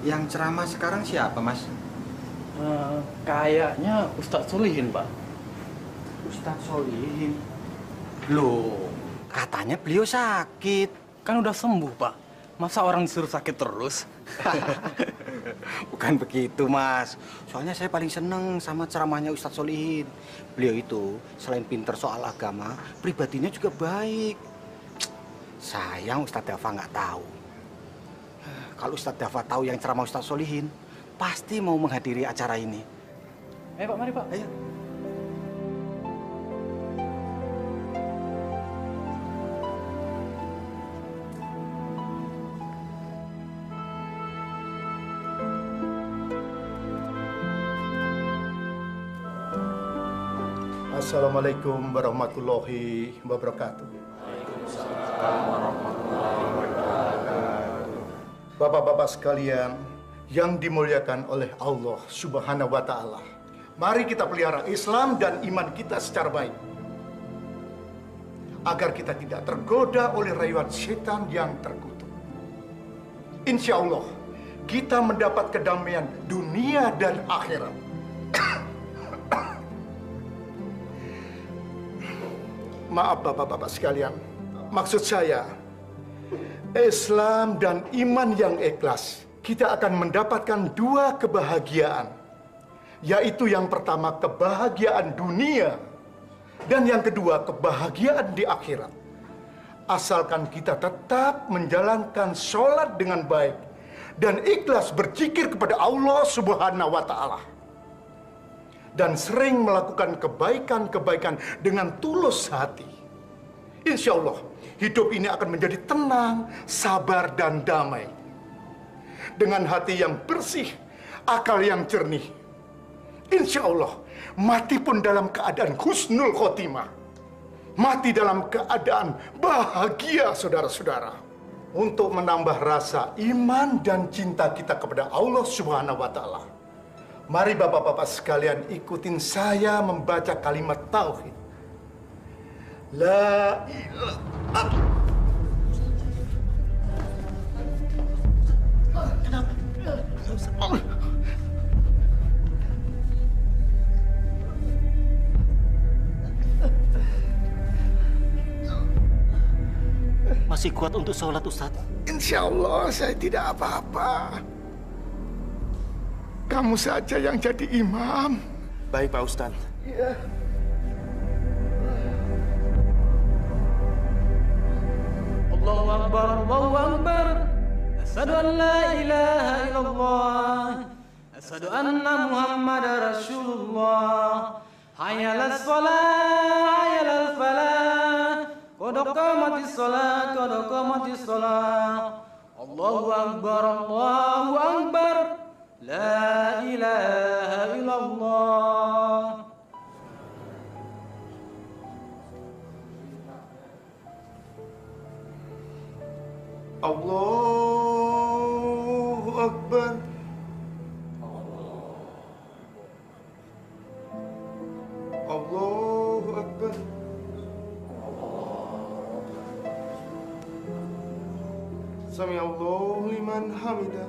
Yang ceramah sekarang siapa, Mas? Kayaknya Ustadz Solihin, Pak. Ustadz Solihin. Loh, katanya beliau sakit. Kan udah sembuh, Pak. Masa orang disuruh sakit terus? Bukan begitu, Mas. Soalnya saya paling seneng sama ceramahnya Ustadz Solihin. Beliau itu selain pinter soal agama, pribadinya juga baik. Sayang Ustadz Dafa nggak tahu. Kalau Ustadz Dafa tahu yang ceramah Ustadz Solihin, pasti mau menghadiri acara ini. Ayo, Pak, mari, Pak. Ayo. Assalamualaikum warahmatullahi wabarakatuh. Bapak-bapak sekalian yang dimuliakan oleh Allah Subhanahu wa Ta'ala, mari kita pelihara Islam dan iman kita secara baik, agar kita tidak tergoda oleh rayuan setan yang terkutuk. Insya Allah kita mendapat kedamaian dunia dan akhirat. Maaf bapak-bapak sekalian, maksud saya, Islam dan iman yang ikhlas, kita akan mendapatkan dua kebahagiaan. Yaitu yang pertama kebahagiaan dunia, dan yang kedua kebahagiaan di akhirat. Asalkan kita tetap menjalankan sholat dengan baik, dan ikhlas berzikir kepada Allah Subhanahu wa Ta'ala. Dan sering melakukan kebaikan-kebaikan dengan tulus hati. Insya Allah, hidup ini akan menjadi tenang, sabar, dan damai. Dengan hati yang bersih, akal yang jernih. Insya Allah, mati pun dalam keadaan husnul khotimah. Mati dalam keadaan bahagia, saudara-saudara. Untuk menambah rasa iman dan cinta kita kepada Allah Subhanahu wa Ta'ala, mari bapak-bapak sekalian ikutin saya membaca kalimat tauhid. La ilaha. Masih kuat untuk sholat, Ustadz? Insya Allah saya tidak apa-apa. Kamu saja yang jadi imam. Baik, Pak Ustadz. Ya. Allahu Akbar, Allahu Akbar. Asyhadu an la ilaha illallah. Asyhadu anna Muhammad Rasulullah. Hayya 'alas shalah, hayya 'alal falah. Qad qamatis shalah, qad qamatis shalah. Allahu Akbar, Allahu Akbar. La ilaha illallah. Allahu Akbar. Allahu Akbar. Sami Allahu liman hamidah.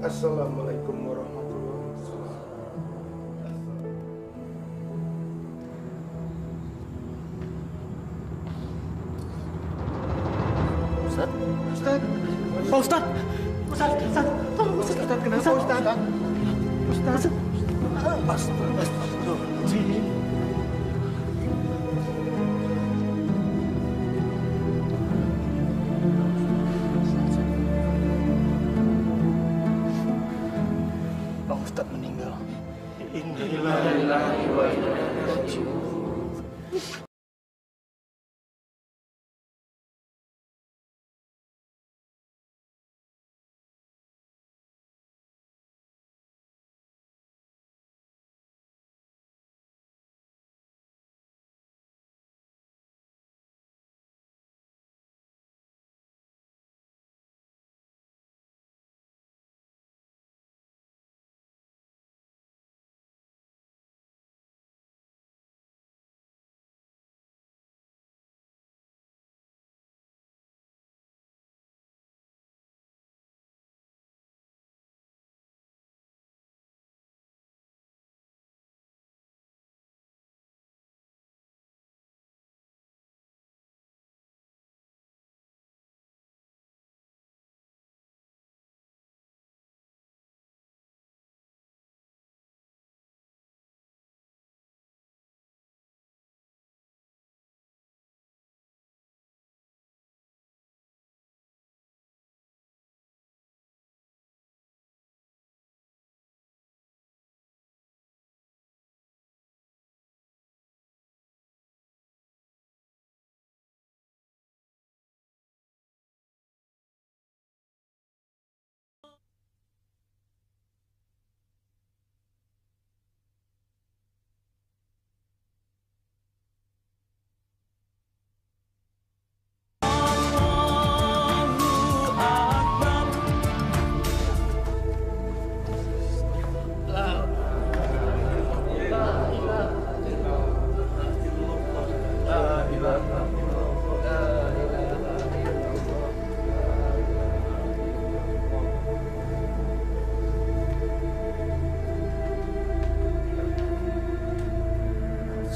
Assalamualaikum warahmatullahi wabarakatuh. Ustadz? Ustaz, Pak Ustadz. Ustadz, tolong Ustadz. Ustaz, kenapa Ustaz? Ustaz. Astagfirullahaladzim. Pak Ustadz meninggal. Innalillahi wa inna ilaihi raji'un.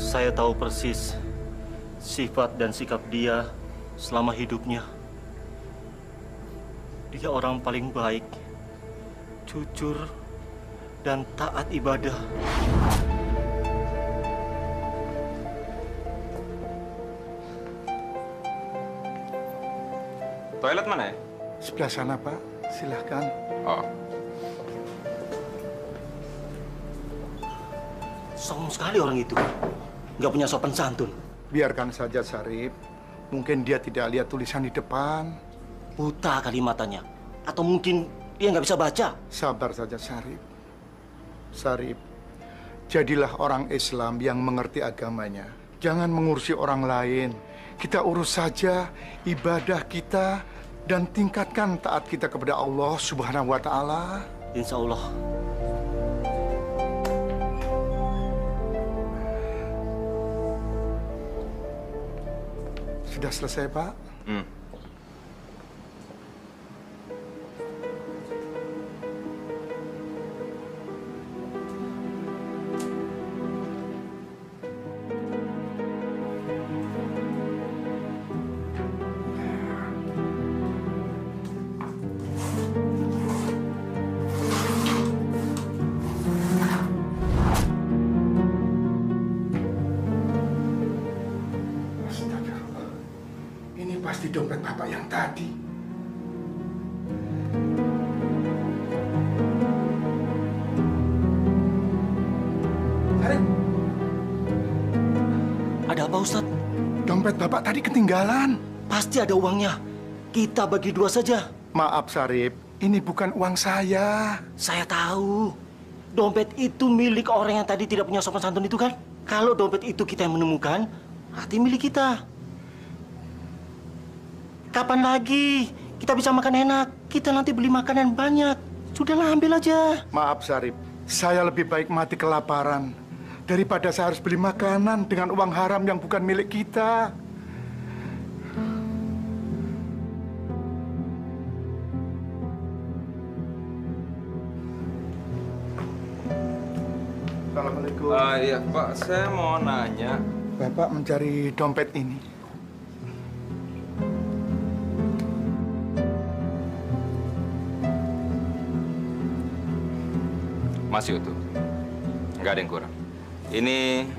Saya tahu persis sifat dan sikap dia selama hidupnya. Dia orang paling baik, jujur, dan taat ibadah. Toilet mana ya? Sebelah sana, Pak. Silahkan. Oh. Sombong sekali orang itu. Nggak punya sopan santun. Biarkan saja, Sarip. Mungkin dia tidak lihat tulisan di depan. Buta kali matanya. Atau mungkin dia nggak bisa baca. Sabar saja, Sarip. Sarip, jadilah orang Islam yang mengerti agamanya. Jangan mengurusi orang lain. Kita urus saja ibadah kita dan tingkatkan taat kita kepada Allah Subhanahu wa Ta'ala. Insya Allah. Sudah selesai, Pak? Astagfirullah. Ini pasti dompet Bapak yang tadi. Sarip, Ada apa, Ustadz? dompet Bapak tadi ketinggalan. Pasti ada uangnya. Kita bagi dua saja. Maaf, Sarip. Ini bukan uang saya. Saya tahu. Dompet itu milik orang yang tadi tidak punya sopan santun itu kan? Kalau dompet itu kita yang menemukan, berarti milik kita. Kapan lagi kita bisa makan enak? Kita nanti beli makanan banyak. Sudahlah, ambil aja. Maaf, Sarip. Saya lebih baik mati kelaparan daripada saya harus beli makanan dengan uang haram yang bukan milik kita. Assalamualaikum. Iya, Pak. Saya mau nanya. Bapak mencari dompet ini. Masih utuh. Nggak ada yang kurang. Ini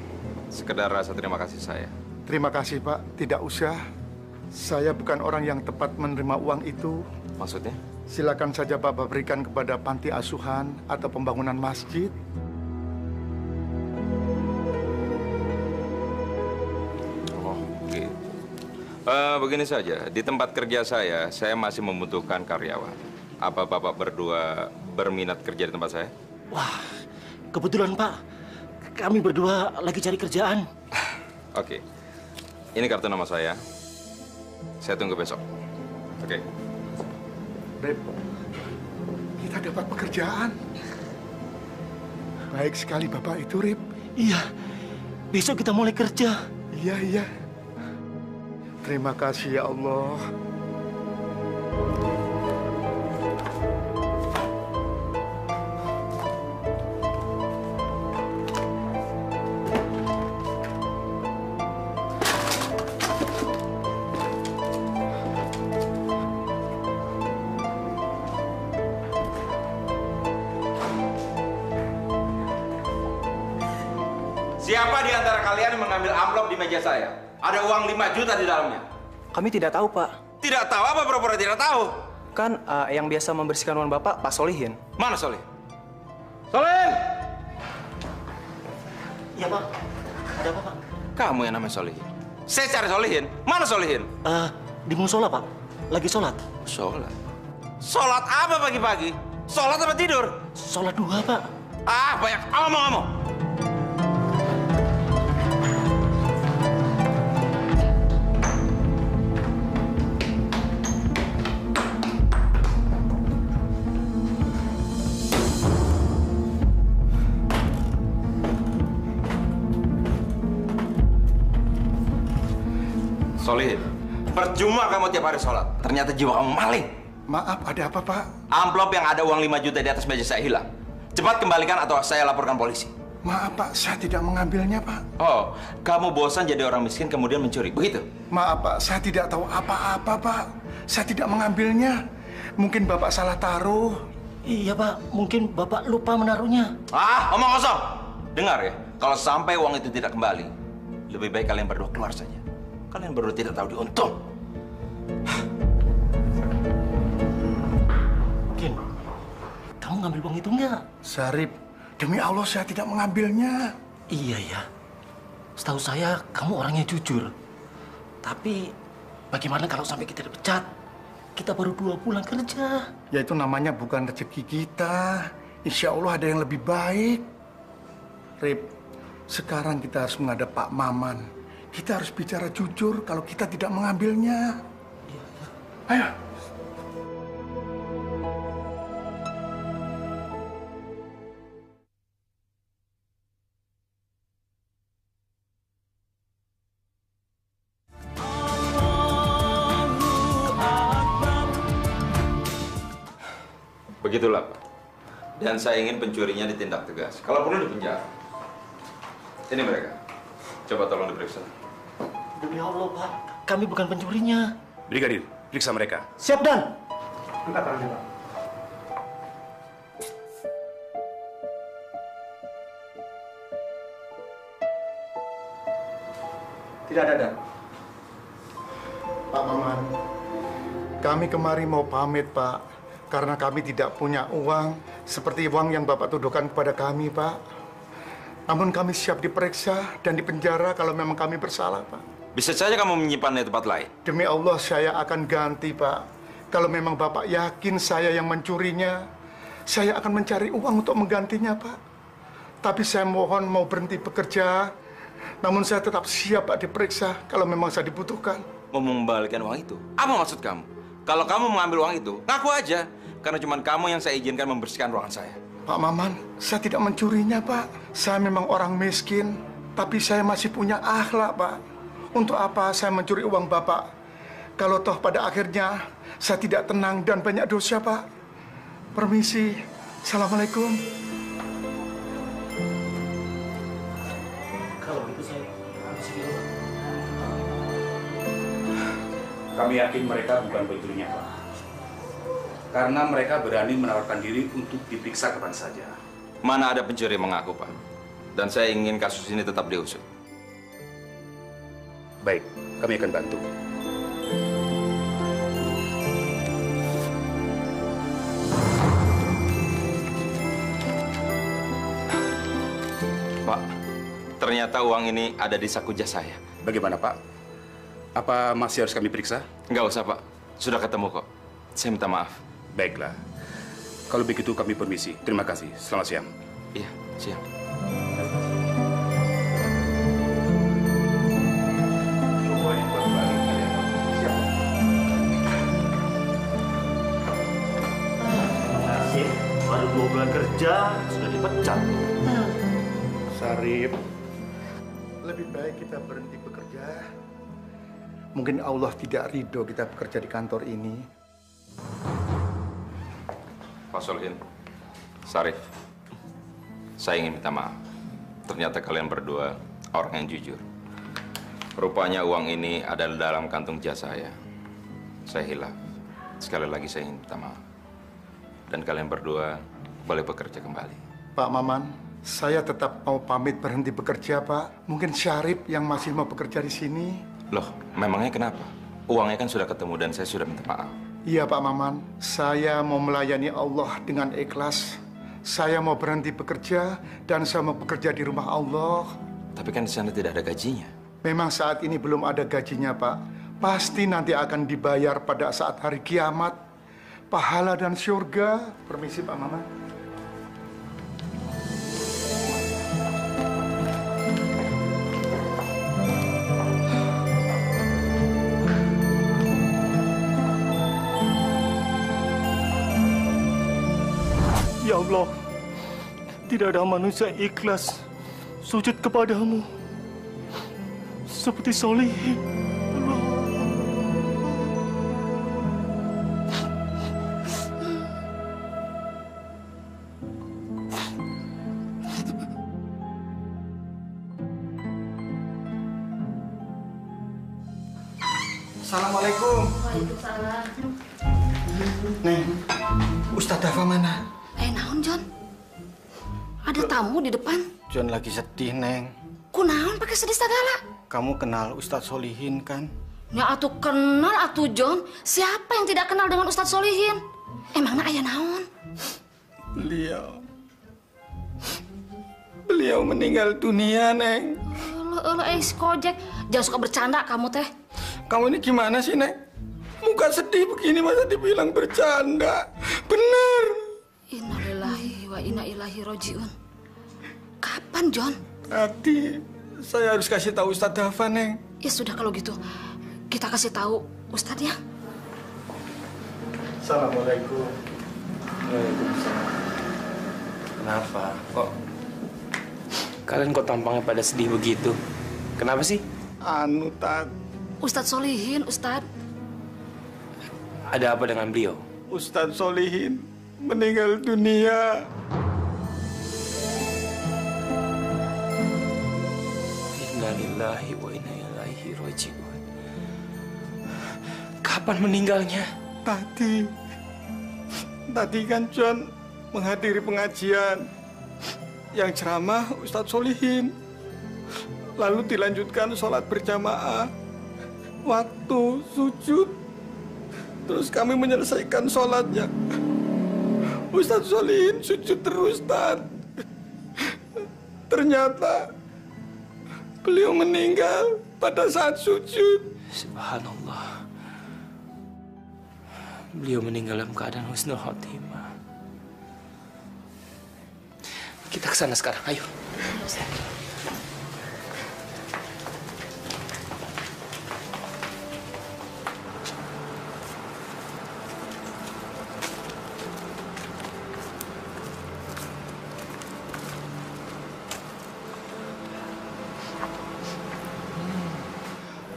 sekedar rasa terima kasih saya. Terima kasih, Pak. Tidak usah. Saya bukan orang yang tepat menerima uang itu. Maksudnya? Silakan saja Bapak berikan kepada panti asuhan atau pembangunan masjid. Oh, gitu. Begini saja. Di tempat kerja saya masih membutuhkan karyawan. Apa Bapak berdua berminat kerja di tempat saya? Wah, kebetulan Pak. Kami berdua lagi cari kerjaan. Oke. Ini kartu nama saya. Saya tunggu besok. Oke. Rip, kita dapat pekerjaan. Baik sekali Bapak itu, Rip. Iya, besok kita mulai kerja. Iya, iya. Terima kasih ya Allah. Siapa di antara kalian yang mengambil amplop di meja saya? Ada uang 5 juta di dalamnya. Kami tidak tahu, Pak. Tidak tahu apa pura-pura tidak tahu? Kan yang biasa membersihkan uang Bapak, Pak Solihin. Mana Solih? Solihin! Iya Pak, ada apa Pak? Kamu yang namanya Solihin. Saya cari Solihin. Mana Solihin? Di musola Pak, lagi sholat. Sholat. Sholat apa pagi-pagi? Sholat apa tidur? Sholat duha Pak. Ah, banyak omong-omong. Solihin, percuma kamu tiap hari sholat. Ternyata jiwa kamu maling. Maaf, ada apa, Pak? Amplop yang ada uang 5 juta di atas meja saya hilang. Cepat kembalikan atau saya laporkan polisi. Maaf Pak, saya tidak mengambilnya Pak. Oh, kamu bosan jadi orang miskin kemudian mencuri, begitu? Maaf Pak, saya tidak tahu apa-apa Pak. Saya tidak mengambilnya. Mungkin Bapak salah taruh. Iya Pak, mungkin Bapak lupa menaruhnya. Ah, omong kosong. Dengar ya, kalau sampai uang itu tidak kembali, lebih baik kalian berdua keluar saja. Kalian berdua tidak tahu diuntung. Ken, kamu ngambil uang itu enggak? Sarip, demi Allah saya tidak mengambilnya. Iya ya. Setahu saya kamu orangnya jujur. Tapi bagaimana kalau sampai kita dipecat? Kita baru 2 bulan kerja. Ya itu namanya bukan rezeki kita. Insya Allah ada yang lebih baik. Rip, sekarang kita harus menghadap Pak Maman. Kita harus bicara jujur kalau kita tidak mengambilnya. Ayo. Begitulah, Pak. Dan saya ingin pencurinya ditindak tegas. Kalau perlu dipenjara. Ini mereka. Coba tolong diperiksa. Demi Allah Pak, kami bukan pencurinya. Brigadir, periksa mereka. Siap Dan. Angkat tangannya Pak. Tidak ada, Dan. Pak Maman, kami kemari mau pamit, Pak. Karena kami tidak punya uang seperti uang yang Bapak tuduhkan kepada kami, Pak. Namun kami siap diperiksa dan dipenjara kalau memang kami bersalah, Pak. Bisa saja kamu menyimpannya di tempat lain. Demi Allah, saya akan ganti, Pak. Kalau memang Bapak yakin saya yang mencurinya, saya akan mencari uang untuk menggantinya, Pak. Tapi saya mohon mau berhenti bekerja. Namun saya tetap siap, Pak, diperiksa kalau memang saya dibutuhkan. Mau mengembalikan uang itu? Apa maksud kamu? Kalau kamu mengambil uang itu, ngaku aja. Karena cuma kamu yang saya izinkan membersihkan ruangan saya. Pak Maman, saya tidak mencurinya, Pak. Saya memang orang miskin, tapi saya masih punya akhlak, Pak. Untuk apa saya mencuri uang Bapak? Kalau toh pada akhirnya saya tidak tenang dan banyak dosa, Pak. Permisi. Assalamualaikum. Kalau begitu saya habisi dulu. Kami yakin mereka bukan pencurinya, Pak. Karena mereka berani menawarkan diri untuk diperiksa kapan saja. Mana ada pencuri yang mengaku, Pak. Dan saya ingin kasus ini tetap diusut. Baik, kami akan bantu. Pak, ternyata uang ini ada di saku jas saya. Bagaimana, Pak? Apa masih harus kami periksa? Nggak usah, Pak. Sudah ketemu kok. Saya minta maaf. Baiklah. Kalau begitu kami permisi. Terima kasih. Selamat siang. Iya, siap. Nasib, baru 2 bulan kerja, sudah dipecat. Sarip, lebih baik kita berhenti bekerja. Mungkin Allah tidak ridho kita bekerja di kantor ini. Pak Solihin, Sarif, saya ingin minta maaf. Ternyata kalian berdua orang yang jujur. Rupanya uang ini ada dalam kantung jas saya. Saya hilaf. Sekali lagi saya ingin minta maaf. Dan kalian berdua boleh bekerja kembali. Pak Maman, saya tetap mau pamit berhenti bekerja, Pak. Mungkin Syarif yang masih mau bekerja di sini. Loh, memangnya kenapa? Uangnya kan sudah ketemu dan saya sudah minta maaf. Iya, Pak Maman. Saya mau melayani Allah dengan ikhlas. Saya mau berhenti bekerja dan saya mau bekerja di rumah Allah. Tapi kan di sana tidak ada gajinya. Memang saat ini belum ada gajinya, Pak. Pasti nanti akan dibayar pada saat hari kiamat. Pahala dan surga. Permisi, Pak Maman. Ya Allah, tidak ada manusia ikhlas sujud kepadamu seperti Solihin. Assalamualaikum. Waalaikumsalam. Neng, Ustadz Dafa mana? Naon, John? Ada tamu di depan. John lagi sedih, Neng. Kunaon pakai sedih segala? Kamu kenal Ustadz Solihin kan? Ya atuh kenal atuh, John. Siapa yang tidak kenal dengan Ustadz Solihin? Emangnya aya naon? Beliau meninggal dunia, Neng. Si Kojek. Jangan suka bercanda kamu teh. Kamu ini gimana sih, Neng? Muka sedih begini masa dibilang bercanda? Bener. Innalillahi wa inna ilaihi rojiun. Kapan, John? Tadi saya harus kasih tahu Ustadz Dafa, Neng. Ya sudah kalau gitu. Kita kasih tahu Ustadz ya. Assalamualaikum. Waalaikumsalam. Kenapa? Kalian kok tampangnya pada sedih begitu? Kenapa sih? Tat. Ustadz Solihin, Ustadz. Ada apa dengan beliau? Ustadz Solihin meninggal dunia. Innalillahi wa inna ilaihi raji'un. Kapan meninggalnya? Tadi kan John menghadiri pengajian yang ceramah Ustadz Solihin. Lalu dilanjutkan sholat berjamaah. Waktu sujud. Terus kami menyelesaikan sholatnya. Ustadz Solihin sujud terus, Tad. Ternyata beliau meninggal pada saat sujud. Subhanallah. Beliau meninggal dalam keadaan husnul khotimah. Kita ke sana sekarang, ayo.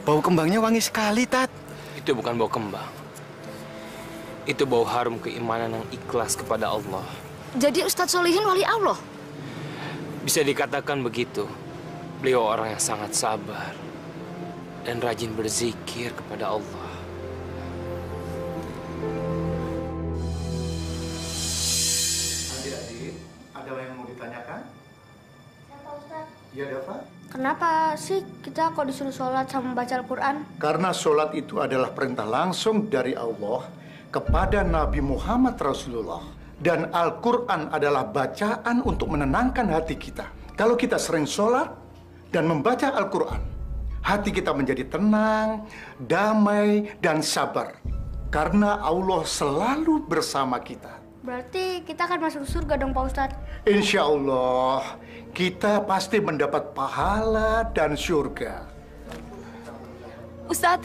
Bau kembangnya wangi sekali, Tat. Itu bukan bau kembang. Itu bau harum keimanan yang ikhlas kepada Allah. Jadi Ustadz Solihin wali Allah? Bisa dikatakan begitu. Beliau orang yang sangat sabar dan rajin berzikir kepada Allah. Adik-adik, ada yang mau ditanyakan? Siapa Ustaz? Iya, Dafa? Kenapa sih kita kok disuruh sholat sama baca Al-Quran? Karena sholat itu adalah perintah langsung dari Allah kepada Nabi Muhammad Rasulullah. Dan Al-Quran adalah bacaan untuk menenangkan hati kita. Kalau kita sering sholat dan membaca Al-Quran, hati kita menjadi tenang, damai, dan sabar. Karena Allah selalu bersama kita. Berarti kita akan masuk surga dong Pak Ustadz? Insya Allah, kita pasti mendapat pahala dan surga. Ustadz.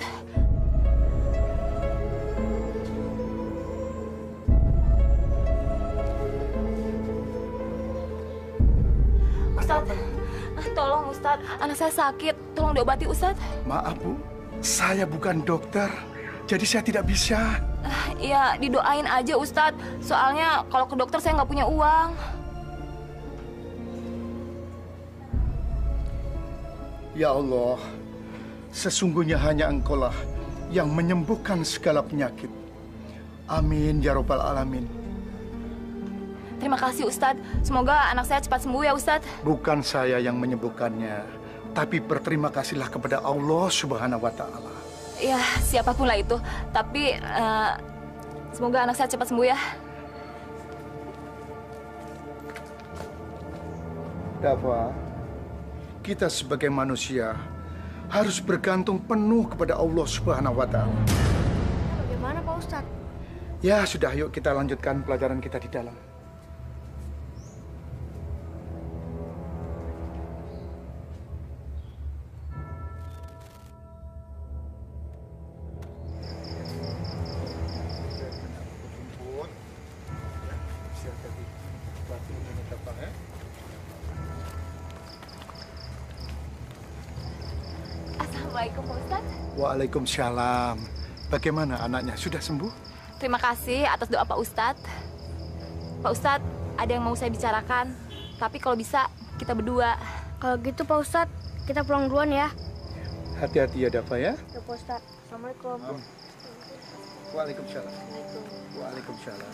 Ustadz, tolong Ustadz, anak saya sakit, tolong diobati Ustadz. Maaf Bu, saya bukan dokter, jadi saya tidak bisa. Ya, didoain aja Ustadz, soalnya kalau ke dokter saya nggak punya uang. Ya Allah, sesungguhnya hanya Engkaulah yang menyembuhkan segala penyakit. Amin ya Rabbal Alamin. Terima kasih Ustadz, semoga anak saya cepat sembuh ya Ustadz. Bukan saya yang menyembuhkannya, tapi berterima kasihlah kepada Allah Subhanahu wa Ta'ala. Ya, siapapun lah itu, tapi semoga anak saya cepat sembuh ya. Dafa, kita sebagai manusia harus bergantung penuh kepada Allah Subhanahu wa Ta'ala. Bagaimana Pak Ustadz? Ya sudah, yuk kita lanjutkan pelajaran kita di dalam. Assalamualaikum Pak Ustadz. Waalaikumsalam. Bagaimana anaknya? Sudah sembuh? Terima kasih atas doa Pak Ustadz. Pak Ustadz, ada yang mau saya bicarakan. Tapi kalau bisa, kita berdua. Kalau gitu Pak Ustadz, kita pulang duluan ya. Hati-hati ya Dafa ya. Ya Pak Ustadz. Assalamualaikum. Waalaikumsalam. Waalaikumsalam.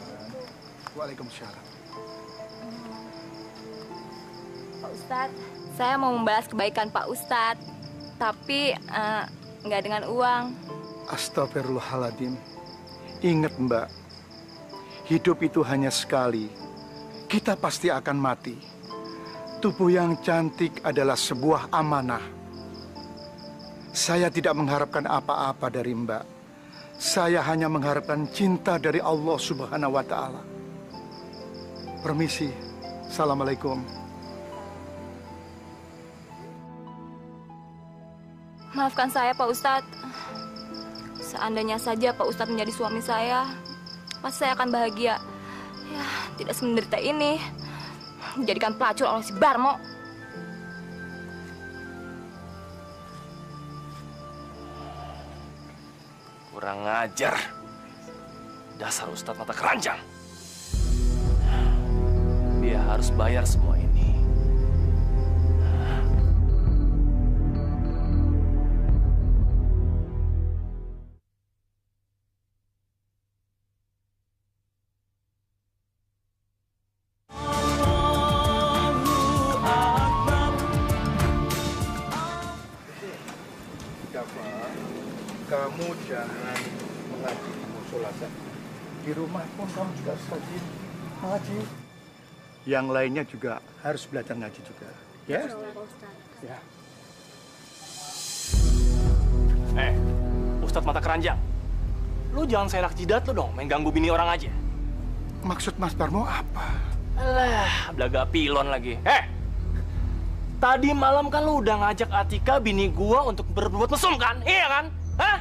Waalaikumsalam. Pak Ustadz, saya mau membalas kebaikan Pak Ustadz, tapi nggak dengan uang. Astagfirullahaladzim. Ingat Mbak, hidup itu hanya sekali. Kita pasti akan mati. Tubuh yang cantik adalah sebuah amanah. Saya tidak mengharapkan apa-apa dari Mbak. Saya hanya mengharapkan cinta dari Allah Subhanahu wa Ta'ala. Permisi. Assalamualaikum. Maafkan saya Pak Ustadz. Seandainya saja Pak Ustadz menjadi suami saya, pasti saya akan bahagia. Ya, tidak semenderita ini. Dijadikan pelacur oleh si Barmo. Kurang ajar. Dasar Ustadz mata keranjang. Dia harus bayar semua ini. Kamu jangan mengaji di musola saja. Di rumah pun kamu juga harus rajin mengaji. Yang lainnya juga harus belajar ngaji juga. Ya? Ya. Ustadz mata keranjang. Lu jangan selak jidat lu dong, main ganggu bini orang aja. Maksud Mas Barmo apa? Alah, belaga pilon lagi. Tadi malam kan lu udah ngajak Atika bini gua untuk berbuat mesum kan? Iya kan? Hah?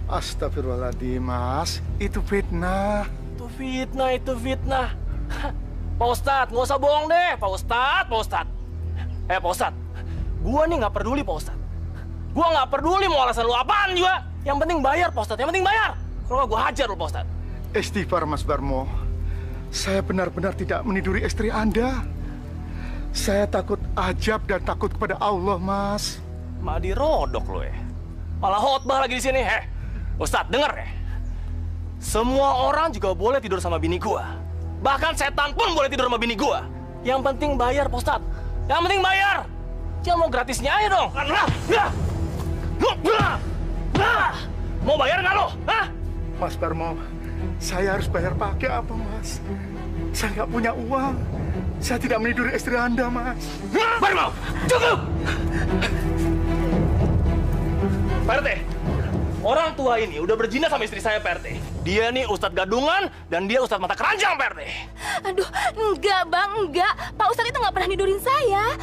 Astagfirullahaladzim, Mas. Itu fitnah. Itu fitnah. Pak Ustadz, nggak usah bohong deh. Pak Ustadz. Pak Ustadz. Gua nih nggak peduli, Pak Ustadz. Gua nggak peduli mau alasan lu apaan juga. Yang penting bayar, Pak Ustadz. Yang penting bayar. Kalau nggak gua hajar lu, Pak Ustadz. Istighfar, Mas Barmo. Saya benar-benar tidak meniduri istri Anda. Saya takut ajab dan takut kepada Allah, Mas. Mah dirodok lo ya. Malah khotbah lagi di sini. Ustadz, denger ya. Semua orang juga boleh tidur sama bini gua. Bahkan setan pun boleh tidur sama bini gua. Yang penting bayar, Pak Ustadz. Yang penting bayar. Jangan mau gratisnya aja dong. Mau bayar nggak lo? Hah? Mas Barmo, saya harus bayar pakai apa, Mas? Saya nggak punya uang. Saya tidak meniduri istri Anda, Mas. Barmo, cukup! Pak RT, orang tua ini udah berzina sama istri saya, Pak RT. Dia nih Ustadz gadungan dan dia Ustadz mata keranjang, Pak RT. Aduh, enggak Bang, enggak. Pak Ustadz itu nggak pernah nidurin saya.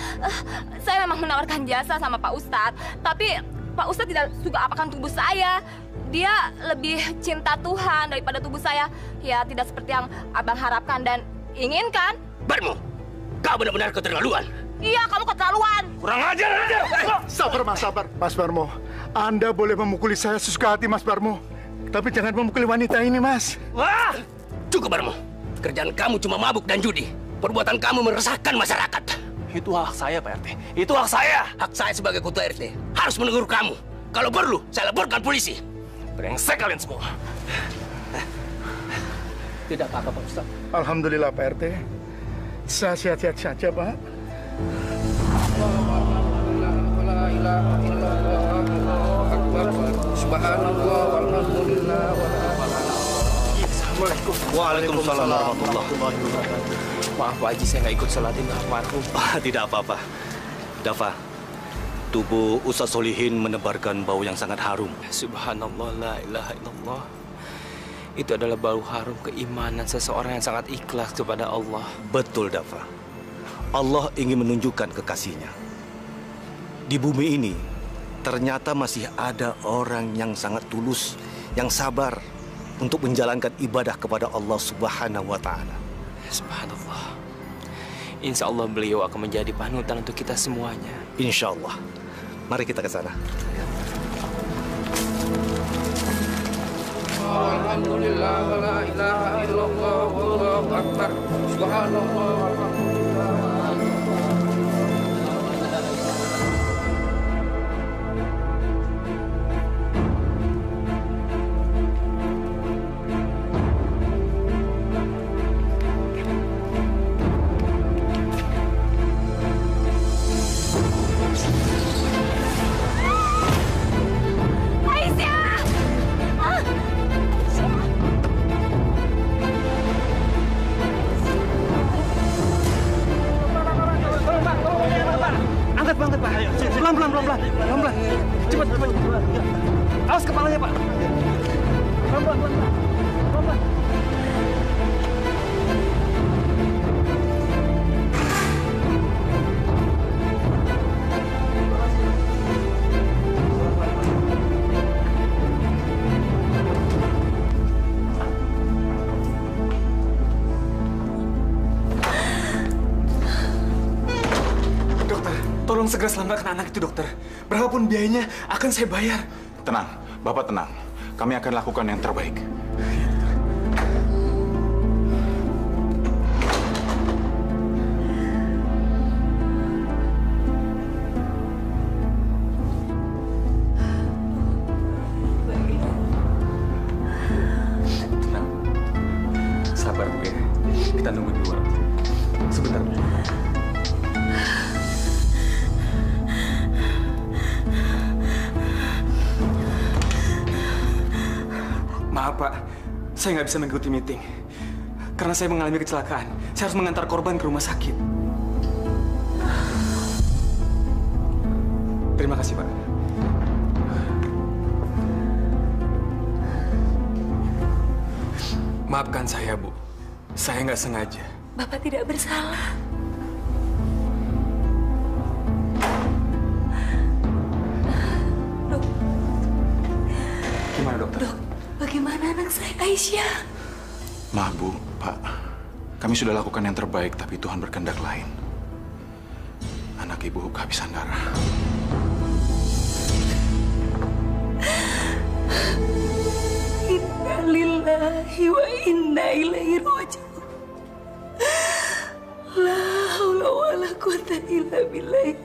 Saya memang menawarkan jasa sama Pak Ustadz, tapi Pak Ustadz tidak suka apakan tubuh saya. Dia lebih cinta Tuhan daripada tubuh saya. Ya, tidak seperti yang Abang harapkan dan inginkan. Barmo, kau benar-benar keterlaluan. Iya, kamu keterlaluan. Kurang ajar. Sabar, Mas, sabar. Mas Barmo, Anda boleh memukuli saya sesuka hati, Mas Barmo. Tapi jangan memukuli wanita ini, Mas. Wah! Cukup, Barmo. Kerjaan kamu cuma mabuk dan judi. Perbuatan kamu meresahkan masyarakat. Itu hak saya, Pak RT. Itu hak saya. Hak saya sebagai ketua RT harus menegur kamu. Kalau perlu, saya laporkan polisi. Brengsek kalian semua. Tidak apa-apa, Pak Ustaz. Alhamdulillah, Pak RT. Saya sehat-sehat saja, Pak. Subhanallah walhamdulillah. Waalaikumsalam warahmatullahi wabarakatuh. Maaf Pak Haji, saya nggak ikut sholatin almarhum. Tidak apa-apa. Dafa, tubuh Ustaz Solihin menebarkan bau yang sangat harum. Subhanallah, la ilaha illallah. Itu adalah bau harum keimanan seseorang yang sangat ikhlas kepada Allah. Betul, Dafa. Allah ingin menunjukkan kekasihnya. Di bumi ini, ternyata masih ada orang yang sangat tulus, yang sabar untuk menjalankan ibadah kepada Allah Subhanahu wa Ta'ala. Subhanallah. Insya Allah beliau akan menjadi panutan untuk kita semuanya. Insya Allah. Mari kita ke sana. Alhamdulillah, la ilaha illallah, wallahu akbar. Subhanallah, walhamdulillah. Pelan-pelan. Cepat. Awas kepalanya, Pak. Pelan-pelan. Tolong segera selamatkan anak itu, dokter. Berapapun biayanya akan saya bayar. Tenang, Bapak tenang. Kami akan lakukan yang terbaik. Tenang. Sabar, Bu ya. Kita nunggu di luar. Sebentar, Bu. Maaf, Pak. Saya nggak bisa mengikuti meeting. Karena saya mengalami kecelakaan. Saya harus mengantar korban ke rumah sakit. Terima kasih, Pak. Maafkan saya, Bu. Saya nggak sengaja. Bapak tidak bersalah. Gimana, dokter? Bagaimana anak saya, Aisyah? Maaf, Bu, Pak. Kami sudah lakukan yang terbaik, tapi Tuhan berkehendak lain. Anak Ibu kehabisan darah. Inna lillahi wa inna ilaihi raji'un. La haula wa la quwata illa billahi.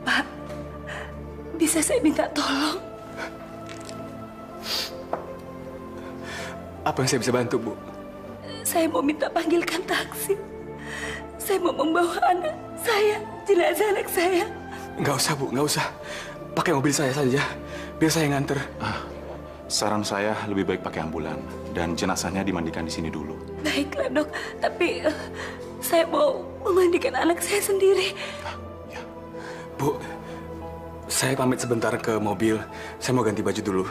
Pak, bisa saya minta tolong? Apa yang saya bisa bantu, Bu? Saya mau minta panggilkan taksi. Saya mau membawa anak saya, jenazah anak saya. Nggak usah, Bu. Nggak usah. Pakai mobil saya saja. Biar saya nganter. Saran saya lebih baik pakai ambulan. Dan jenazahnya dimandikan di sini dulu. Baiklah, Dok. Tapi saya mau memandikan anak saya sendiri. Bu, saya pamit sebentar ke mobil. Saya mau ganti baju dulu.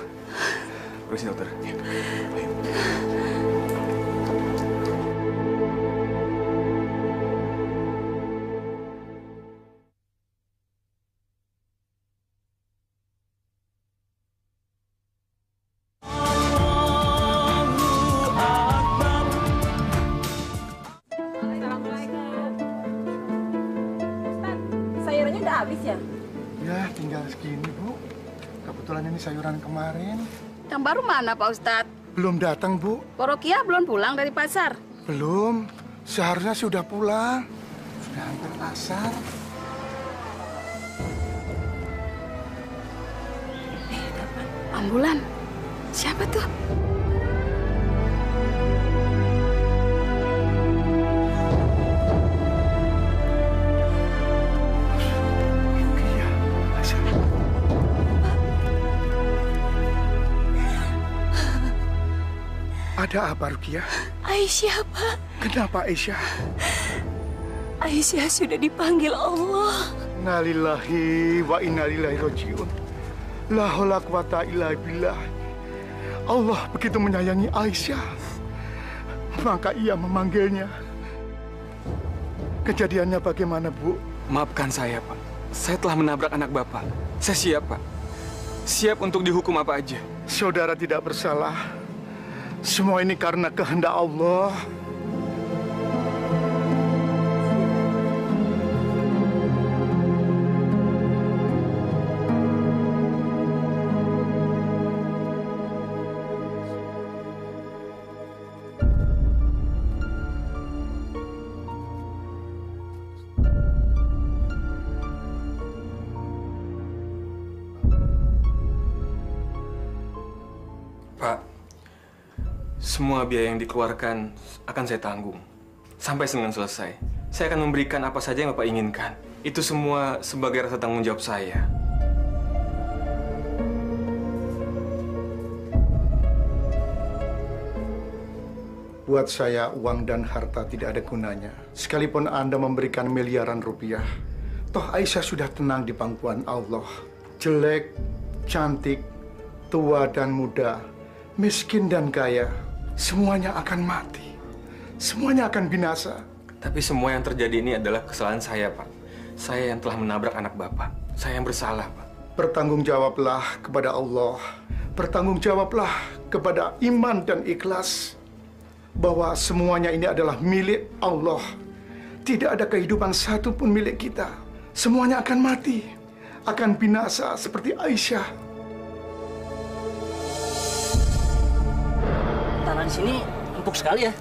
Permisi, dokter. Sayurannya udah habis ya? Ya, tinggal segini, Bu. Kebetulan ini sayuran kemarin. Yang baru mana, Pak Ustadz? Belum datang, Bu. Porokia belum pulang dari pasar? Belum. Seharusnya sudah pulang. Sudah hampir asar. Ambulan. Siapa tuh? Ada apa, Rukiah? Aisyah, Pak. Kenapa Aisyah? Aisyah sudah dipanggil Allah. Innalillahi wa inna ilaihi raji'un. La haula quwata illa billah. Allah begitu menyayangi Aisyah, maka ia memanggilnya. Kejadiannya bagaimana, Bu? Maafkan saya, Pak. Saya telah menabrak anak Bapak. Saya siap, Pak. Siap untuk dihukum apa aja. Saudara tidak bersalah. Semua ini karena kehendak Allah. Pak, semua biaya yang dikeluarkan akan saya tanggung. Sampai Senin selesai. Saya akan memberikan apa saja yang Bapak inginkan. Itu semua sebagai rasa tanggung jawab saya. Buat saya, uang dan harta tidak ada gunanya. Sekalipun Anda memberikan miliaran rupiah, toh Aisyah sudah tenang di pangkuan Allah. Jelek, cantik, tua dan muda, miskin dan kaya, semuanya akan mati. Semuanya akan binasa. Tapi semua yang terjadi ini adalah kesalahan saya, Pak. Saya yang telah menabrak anak Bapak. Saya yang bersalah, Pak. Bertanggungjawablah kepada Allah. Bertanggungjawablah kepada iman dan ikhlas. Bahwa semuanya ini adalah milik Allah. Tidak ada kehidupan satu pun milik kita. Semuanya akan mati. Akan binasa seperti Aisyah. Tanah di sini empuk sekali ya?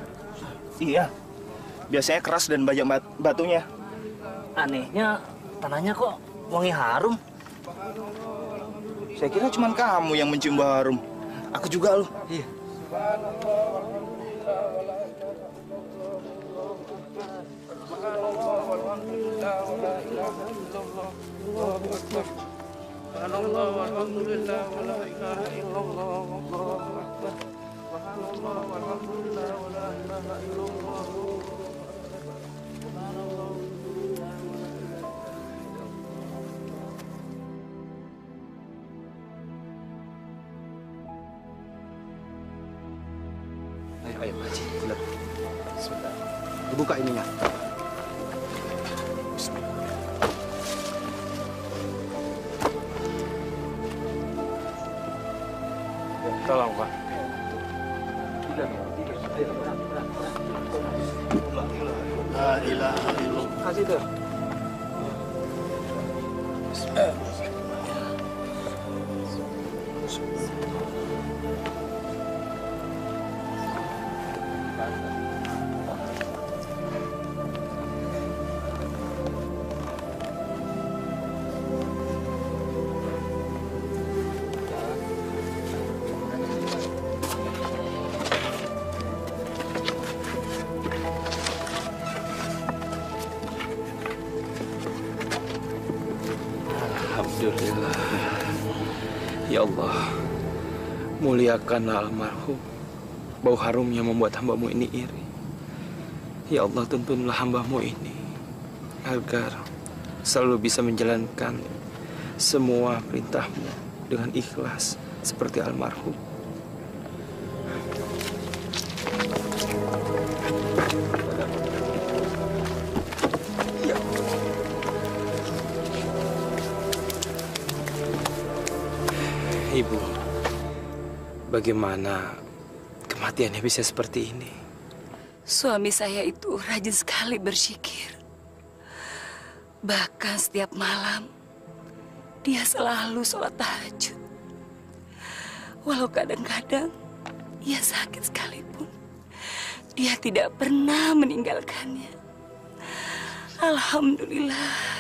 Iya. Biasanya keras dan banyak batunya. Anehnya, tanahnya kok wangi harum. Saya kira cuma kamu yang mencium bau harum. Aku juga loh. Iya. Ayo, Pak Haji. Lihat. Sebentar. Dibuka ininya. Tolong, Pak. La ilaha illallah. Kasih tuh. Alhamdulillah. Ya Allah, muliakanlah almarhum. Bau harumnya membuat hambamu ini iri. Ya Allah, tuntunlah hambamu ini agar selalu bisa menjalankan semua perintahmu dengan ikhlas seperti almarhum. Ibu, bagaimana kematiannya bisa seperti ini? Suami saya itu rajin sekali berzikir. Bahkan setiap malam, dia selalu sholat tahajud. Walau kadang-kadang ia sakit sekalipun, dia tidak pernah meninggalkannya. Alhamdulillah.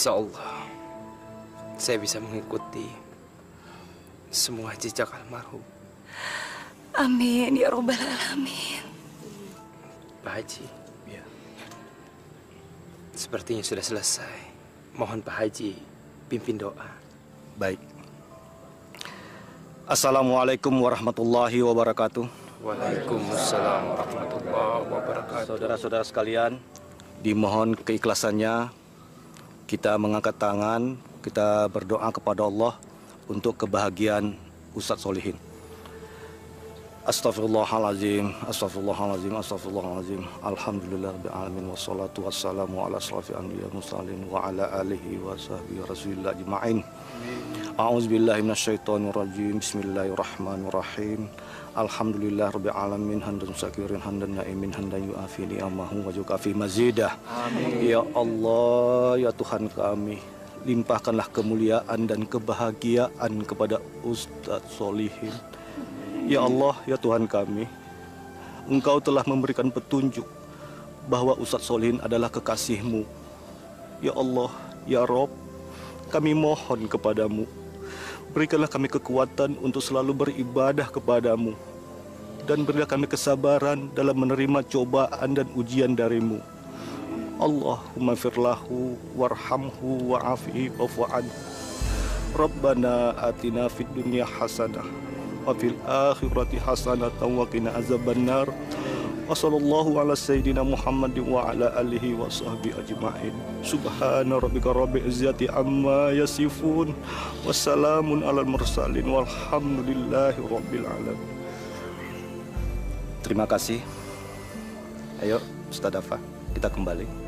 Insya Allah, saya bisa mengikuti semua jejak almarhum. Amin ya Rabbal Alamin. Pak Haji, sepertinya sudah selesai. Mohon Pak Haji pimpin doa. Baik. Assalamualaikum warahmatullahi wabarakatuh. Waalaikumsalam warahmatullahi wabarakatuh. Saudara-saudara sekalian, dimohon keikhlasannya kita mengangkat tangan, kita berdoa kepada Allah untuk kebahagiaan Ustadz Solihin. Astaghfirullahaladzim, astaghfirullahaladzim, astaghfirullahaladzim. Alhamdulillahirabbil alamin wassalatu wassalamu ala asyrafil anbiya'i mursalin wa ala alihi wa sahbihi rasulillah ajma'in. A'udzubillahi minasyaitonir rajim. Bismillahirrahmanirrahim. Alhamdulillahirabbil alamin hamdan syakirin hamdan na'imin hamdan yu'afi ni'amahu wa yukafi mazidah. Amin. Ya Allah, ya Tuhan kami, limpahkanlah kemuliaan dan kebahagiaan kepada Ustadz Solihin. Ya Allah, ya Tuhan kami, Engkau telah memberikan petunjuk bahwa Ustadz Solihin adalah kekasih-Mu. Ya Allah, ya Rob, kami mohon kepadamu, berikanlah kami kekuatan untuk selalu beribadah kepadamu, dan berilah kami kesabaran dalam menerima cobaan dan ujian darimu. Allahumma firlahu warhamhu wa'afihi wa'fu anhu. Rabbana atina fid dunya hasanah wa fil akhirati hasanatan wa qina azabannar. Wa sallallahu ala sayyidina Muhammadin wa ala alihi wa sahbihi ajma'in. Subhana rabbika rabbil izzati amma yasifun. Wassalamun alal mursalin walhamdulillahi rabbil alamin. Terima kasih. Ayo Ustadz Dafa, kita kembali.